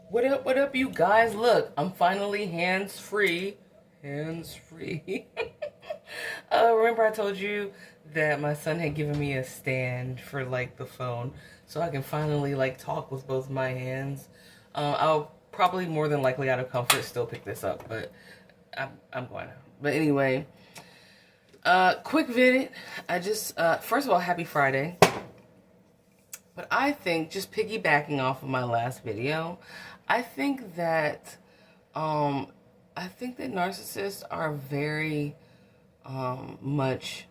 What up, you guys? Look, I'm finally hands-free. Hands-free. Remember I told you that my son had given me a stand for, like, the phone, so I can finally, like, talk with both my hands. I'll probably more than likely out of comfort still pick this up, but I'm going to. But anyway, quick visit. I just, first of all, happy Friday. But I think, just piggybacking off of my last video, I think that um, I think that narcissists are very much.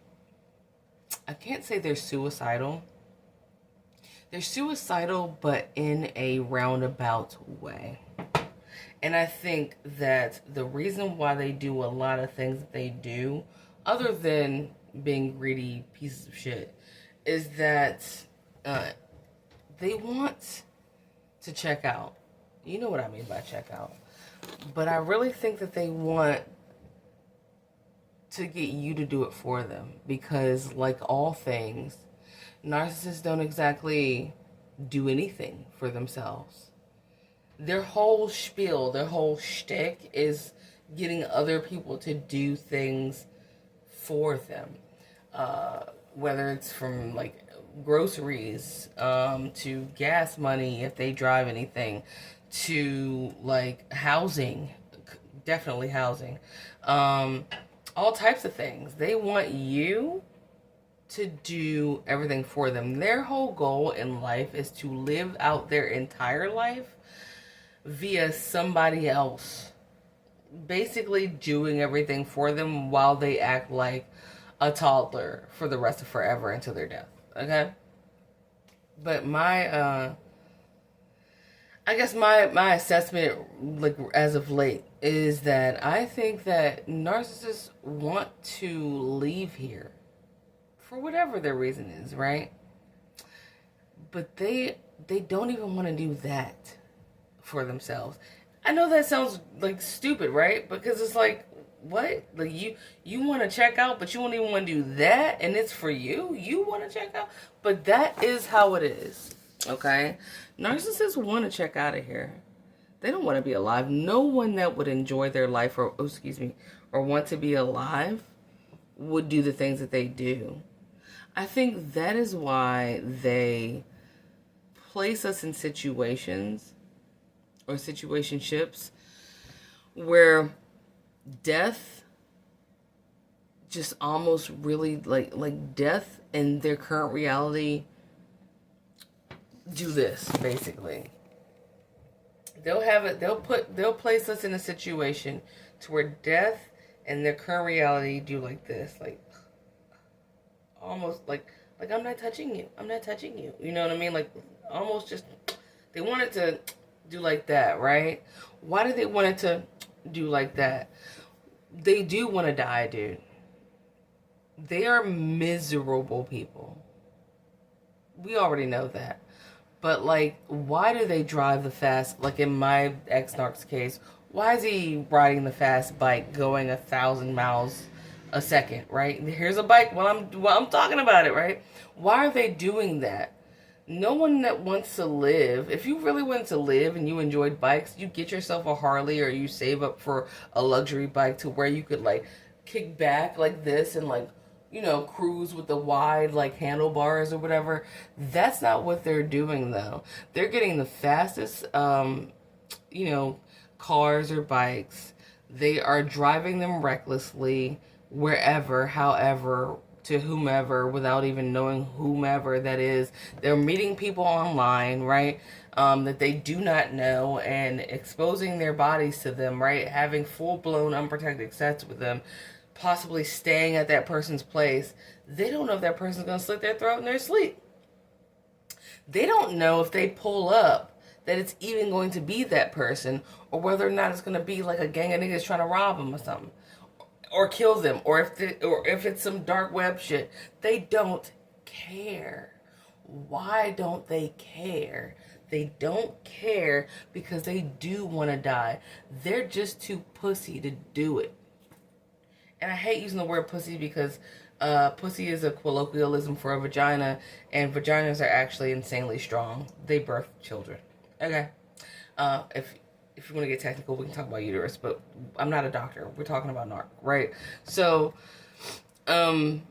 I can't say they're suicidal. They're suicidal, but in a roundabout way. And I think that the reason why they do a lot of things that they do, other than being greedy pieces of shit, is that uh, they want to check out. You know what I mean by check out. But I really think that they want to get you to do it for them. Because, like all things, narcissists don't exactly do anything for themselves. Their whole spiel, their whole shtick is getting other people to do things for them. Whether it's from, like, groceries, to gas money if they drive anything, to, like, housing, definitely housing, all types of things. They want you to do everything for them. Their whole goal in life is to live out their entire life via somebody else, basically doing everything for them while they act like a toddler for the rest of forever until their death. Okay? But I guess my assessment, like, as of late, is that I think that narcissists want to leave here for whatever their reason is, right? But they don't even want to do that for themselves. I know that sounds like stupid, right? Because it's like, what? Like, you want to check out, but you don't even want to do that, and it's for you. You want to check out, but that is how it is. Okay, narcissists want to check out of here. They don't want to be alive. No one that would enjoy their life, or, oh, excuse me, or want to be alive would do the things that they do. I think that is why they place us in situations or situationships where death just almost really, like death and their current reality do this, basically. They'll place us in a situation to where death and their current reality do like this, like, almost like I'm not touching you. I'm not touching you. You know what I mean? Like, almost just, they want it to do like that, right? Why do they want it to do like that? They do want to die, dude. They are miserable people. We already know that. But, like, why do they drive the fast? Like, in my ex-narc's case, why is he riding the fast bike going 1,000 miles a second, right? Here's a bike while I'm talking about it, right? Why are they doing that? No one that wants to live, if you really wanted to live and you enjoyed bikes, you get yourself a Harley, or you save up for a luxury bike to where you could, like, kick back like this and, like, cruise with the wide, like, handlebars or whatever. That's not what they're doing, though. They're getting the fastest, cars or bikes. They are driving them recklessly, wherever, however, to whomever, without even knowing whomever that is. They're meeting people online, right? That they do not know, and exposing their bodies to them, right? Having full-blown unprotected sex with them, possibly staying at that person's place. They don't know if that person's going to slit their throat in their sleep. They don't know if they pull up that it's even going to be that person, or whether or not it's going to be like a gang of niggas trying to rob them or something, or kill them, or if it's some dark web shit. They don't care. Why don't they care? They don't care because they do want to die. They're just too pussy to do it. And I hate using the word pussy because pussy is a colloquialism for a vagina, and vaginas are actually insanely strong. They birth children. Okay. If you want to get technical, we can talk about uterus, but I'm not a doctor. We're talking about narc, right? So, um,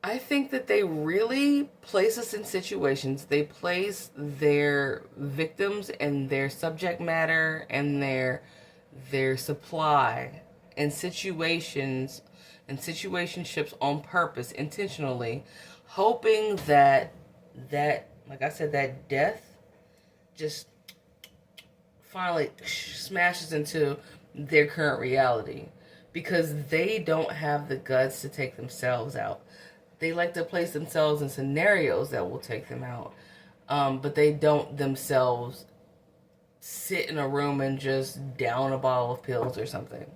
I think that they really place us in situations. They place their victims and their subject matter and their supply in situations and situationships on purpose, intentionally, hoping that like I said, that death just finally smashes into their current reality because they don't have the guts to take themselves out. They like to place themselves in scenarios that will take them out, but they don't themselves sit in a room and just down a bottle of pills or something.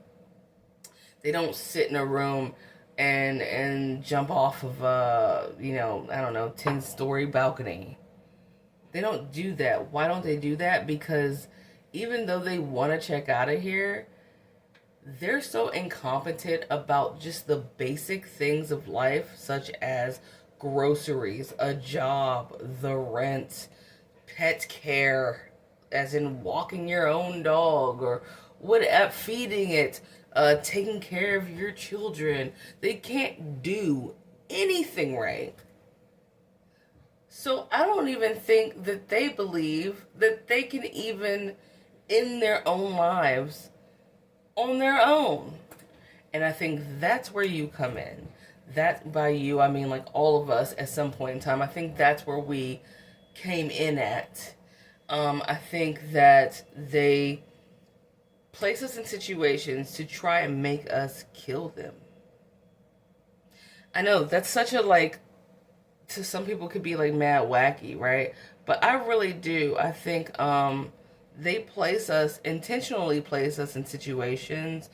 They don't sit in a room and jump off of I don't know, 10-story balcony. They don't do that. Why don't they do that? Because even though they want to check out of here, they're so incompetent about just the basic things of life, such as groceries, a job, the rent, pet care, as in walking your own dog or whatever, feeding it, taking care of your children. They can't do anything right. So I don't even think that they believe that they can even end their own lives on their own. And I think that's where you come in. That, by you, I mean like all of us at some point in time. I think that's where we came in at. I think that they place us in situations to try and make us kill them. I know that's such a, like, to some people could be like mad wacky, right? But I really do. I think they intentionally place us in situations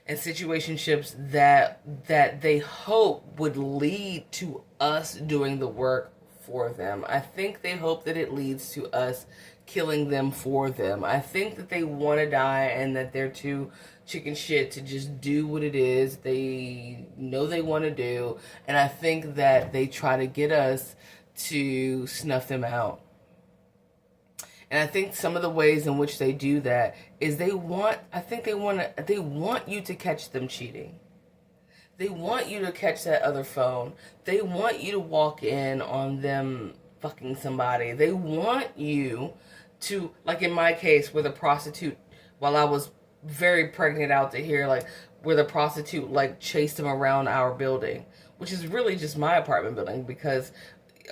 and situationships that they hope would lead to us doing the work for them. I think they hope that it leads to us killing them for them. I think that they want to die and that they're too chicken shit to just do what it is they know they want to do. And I think that they try to get us to snuff them out. And I think some of the ways in which they do that is they want you to catch them cheating. They want you to catch that other phone. They want you to walk in on them fucking somebody. They want you to, like in my case, where the prostitute, while I was very pregnant out to here, like where the prostitute like chased him around our building, which is really just my apartment building, because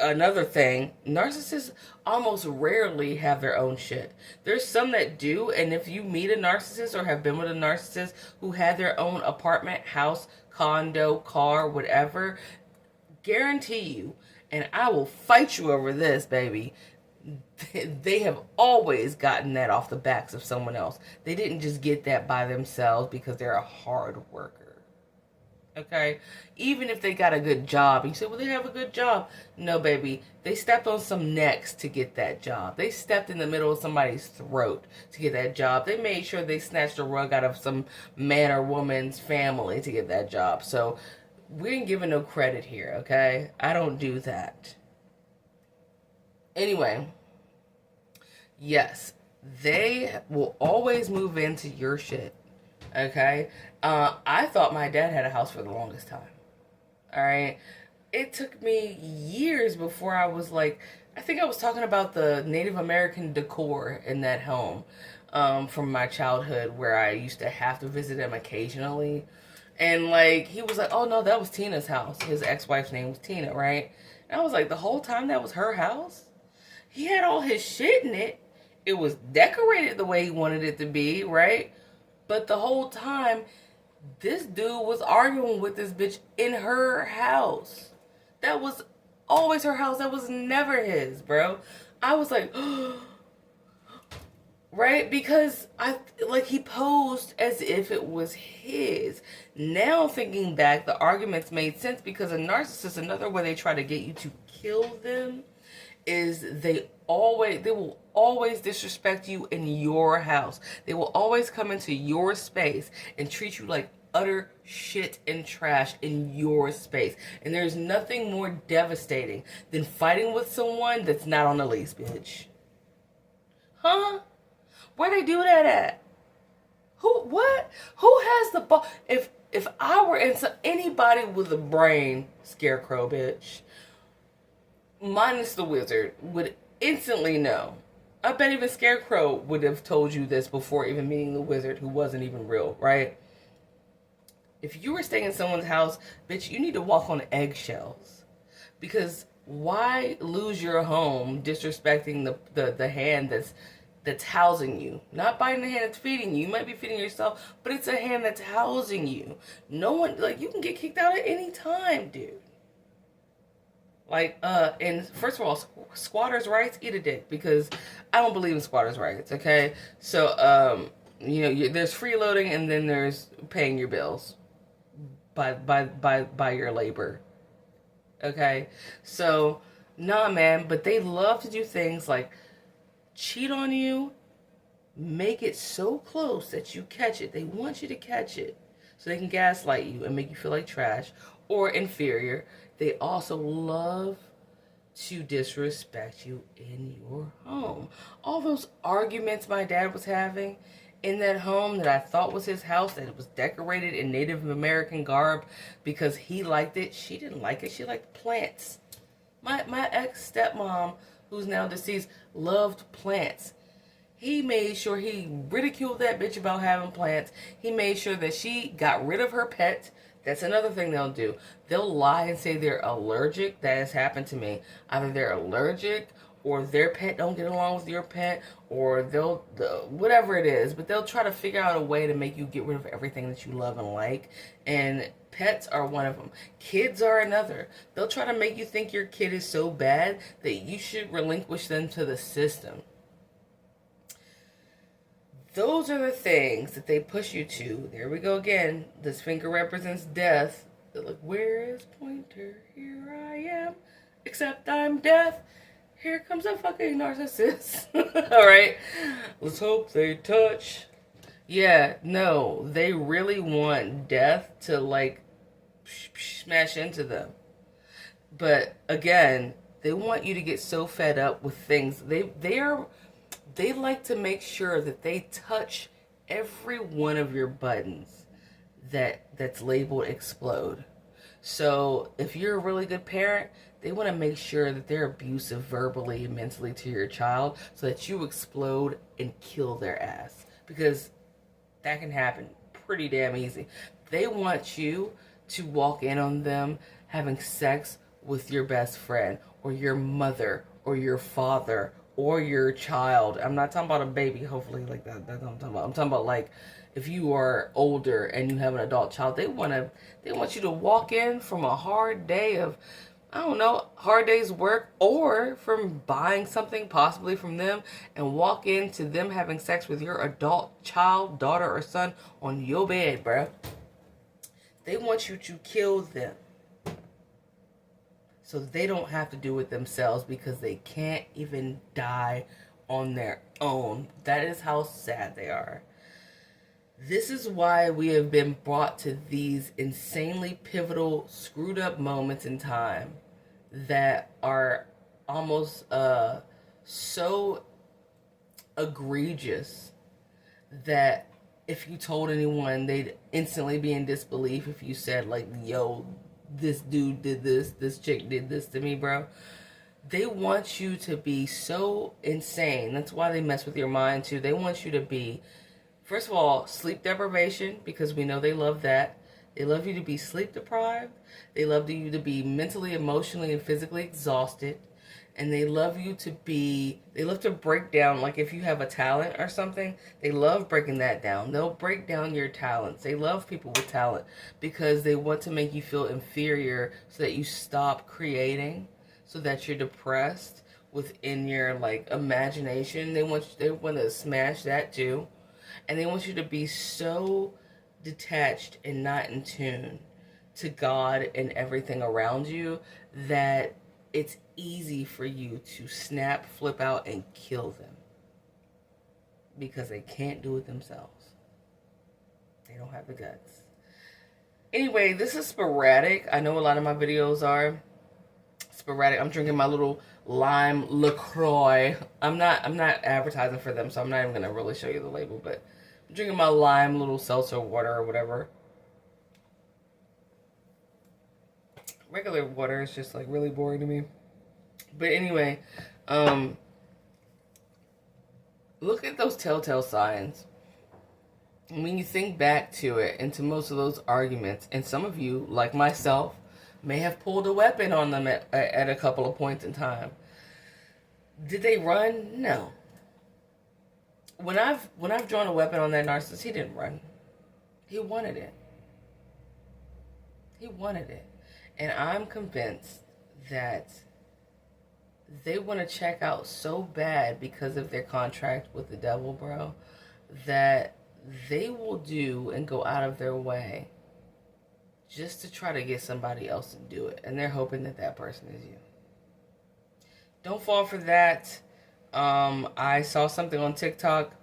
another thing, narcissists almost rarely have their own shit. There's some that do, and if you meet a narcissist or have been with a narcissist who had their own apartment, house, condo, car, whatever, guarantee you, and I will fight you over this, baby, they have always gotten that off the backs of someone else. They didn't just get that by themselves because they're a hard worker. Okay? Even if they got a good job, and you say, well, they have a good job. No, baby. They stepped on some necks to get that job. They stepped in the middle of somebody's throat to get that job. They made sure they snatched a rug out of some man or woman's family to get that job. So we ain't giving no credit here, okay? I don't do that. Anyway, yes, they will always move into your shit. Okay? I thought my dad had a house for the longest time. Alright? It took me years before I was like, I think I was talking about the Native American decor in that home from my childhood, where I used to have to visit him occasionally. And like, he was like, oh no, that was Tina's house. His ex-wife's name was Tina, right? And I was like, the whole time that was her house? He had all his shit in it. It was decorated the way he wanted it to be, right? But the whole time, this dude was arguing with this bitch in her house. That was always her house. That was never his, bro. I was like, right? Because he posed as if it was his. Now thinking back, the arguments made sense, because a narcissist, another way they try to get you to kill them, is they will always disrespect you in your house. They will always come into your space and treat you like utter shit and trash in your space. And there's nothing more devastating than fighting with someone that's not on the lease, bitch. Huh? Where they do that at? What? Who has the ball? If I were in anybody with a brain, Scarecrow bitch, minus the wizard, would instantly know. I bet even Scarecrow would have told you this before even meeting the wizard, who wasn't even real, right? If you were staying in someone's house, bitch, you need to walk on eggshells. Because why lose your home disrespecting the hand that's housing you? Not biting the hand that's feeding you. You might be feeding yourself, but it's a hand that's housing you. No one, like, you can get kicked out at any time, dude. Like, and first of all, squatters' rights, eat a dick, because I don't believe in squatters' rights, okay? So, there's freeloading, and then there's paying your bills by your labor, okay? So, nah, man, but they love to do things like cheat on you, make it so close that you catch it. They want you to catch it so they can gaslight you and make you feel like trash or inferior. They also love to disrespect you in your home. All those arguments my dad was having in that home that I thought was his house, that it was decorated in Native American garb because he liked it. She didn't like it. She liked plants. My ex-stepmom, who's now deceased, loved plants. He made sure he ridiculed that bitch about having plants. He made sure that she got rid of her pet. That's another thing they'll do. They'll lie and say they're allergic. That has happened to me. Either they're allergic, or their pet don't get along with your pet, or whatever it is. But they'll try to figure out a way to make you get rid of everything that you love and like. And pets are one of them. Kids are another. They'll try to make you think your kid is so bad that you should relinquish them to the system. Those are the things that they push you to. There we go again. This finger represents death. They're like, where is Pointer? Here I am. Except I'm death. Here comes a fucking narcissist. Alright. Let's hope they touch. Yeah, no. They really want death to, like, smash into them. But, again, they want you to get so fed up with things. They like to make sure that they touch every one of your buttons that's labeled explode. So if you're a really good parent, they want to make sure that they're abusive verbally and mentally to your child so that you explode and kill their ass. Because that can happen pretty damn easy. They want you to walk in on them having sex with your best friend or your mother or your father or your child. I'm not talking about a baby, hopefully, like that. That's what I'm talking about. I'm talking about, like, if you are older and you have an adult child, they want you to walk in from a hard day of, I don't know, hard day's work, or from buying something possibly from them, and walk into them having sex with your adult child, daughter, or son on your bed, bruh. They want you to kill them so they don't have to do it themselves because they can't even die on their own. That is how sad they are. This is why we have been brought to these insanely pivotal, screwed up moments in time that are almost so egregious that if you told anyone, they'd instantly be in disbelief if you said, like, yo, this dude did this chick did this to me, bro. They want you to be so insane. That's why they mess with your mind, too. They want you to be, first of all, sleep deprivation, because we know they love that. They love you to be sleep deprived. They love you to be mentally, emotionally, and physically exhausted. And they love to break down, like if you have a talent or something, they love breaking that down. They'll break down your talents. They love people with talent because they want to make you feel inferior so that you stop creating, so that you're depressed within your, like, imagination. They want to smash that too. And they want you to be so detached and not in tune to God and everything around you that it's easy for you to snap, flip out, and kill them because they can't do it themselves. They don't have the guts. Anyway, this is sporadic. I know a lot of my videos are sporadic. I'm drinking my little lime LaCroix. I'm not advertising for them, so I'm not even gonna really show you the label, but I'm drinking my lime little seltzer water or whatever. Regular water is just like really boring to me. But anyway, look at those telltale signs. When you think back to it and to most of those arguments, and some of you, like myself, may have pulled a weapon on them at a couple of points in time. Did they run? No. When I've drawn a weapon on that narcissist, he didn't run. He wanted it. He wanted it. And I'm convinced that they want to check out so bad because of their contract with the devil, bro, that they will do and go out of their way just to try to get somebody else to do it. And they're hoping that that person is you. Don't fall for that. I saw something on TikTok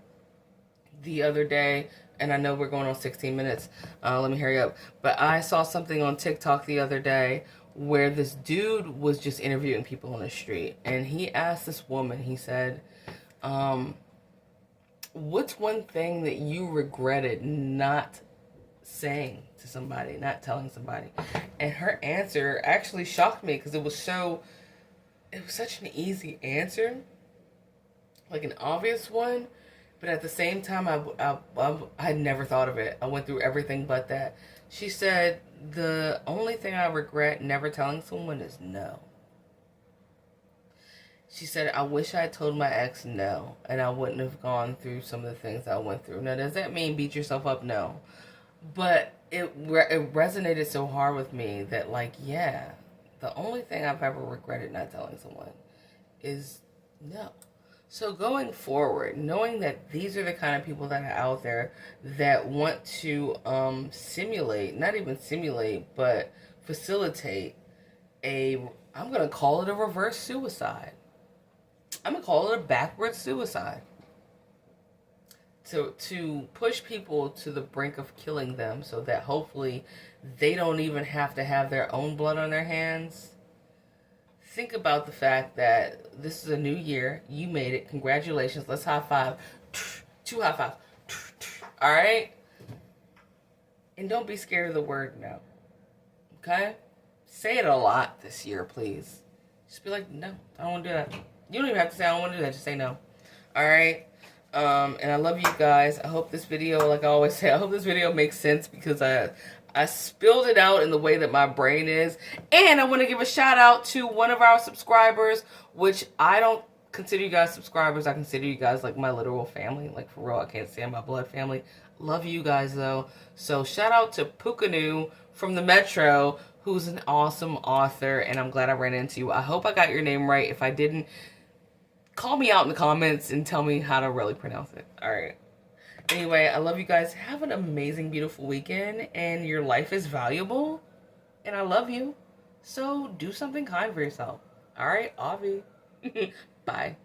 the other day, and I know we're going on 16 minutes. Let me hurry up. But I saw something on TikTok the other day where this dude was just interviewing people on the street. And he asked this woman, he said, what's one thing that you regretted not saying to somebody, not telling somebody? And her answer actually shocked me because it was such an easy answer, like an obvious one, but at the same time, I had never thought of it. I went through everything but that. She said, the only thing I regret never telling someone is no. She said, I wish I had told my ex no, and I wouldn't have gone through some of the things I went through. Now, does that mean beat yourself up? No. But it resonated so hard with me that, like, yeah, the only thing I've ever regretted not telling someone is no. So going forward, knowing that these are the kind of people that are out there that want to simulate, not even simulate, but facilitate I'm going to call it a reverse suicide. I'm going to call it a backwards suicide. To push people to the brink of killing them so that hopefully they don't even have to have their own blood on their hands. Think about the fact that this is a new year. You made it. Congratulations. Let's high five. 2 high fives. All right? And don't be scared of the word no. Okay? Say it a lot this year, please. Just be like, no, I don't want to do that. You don't even have to say I don't want to do that. Just say no. All right? And I love you guys. I hope this video, like I always say, I hope this video makes sense because I spilled it out in the way that my brain is. And I want to give a shout out to one of our subscribers, which I don't consider you guys subscribers. I consider you guys like my literal family. Like, for real, I can't say my blood family. Love you guys, though. So shout out to Pukanu from the Metro, who's an awesome author, and I'm glad I ran into you. I hope I got your name right. If I didn't, call me out in the comments and tell me how to really pronounce it. All right. Anyway, I love you guys. Have an amazing, beautiful weekend. And your life is valuable. And I love you. So do something kind for yourself. All right, Avi. Bye.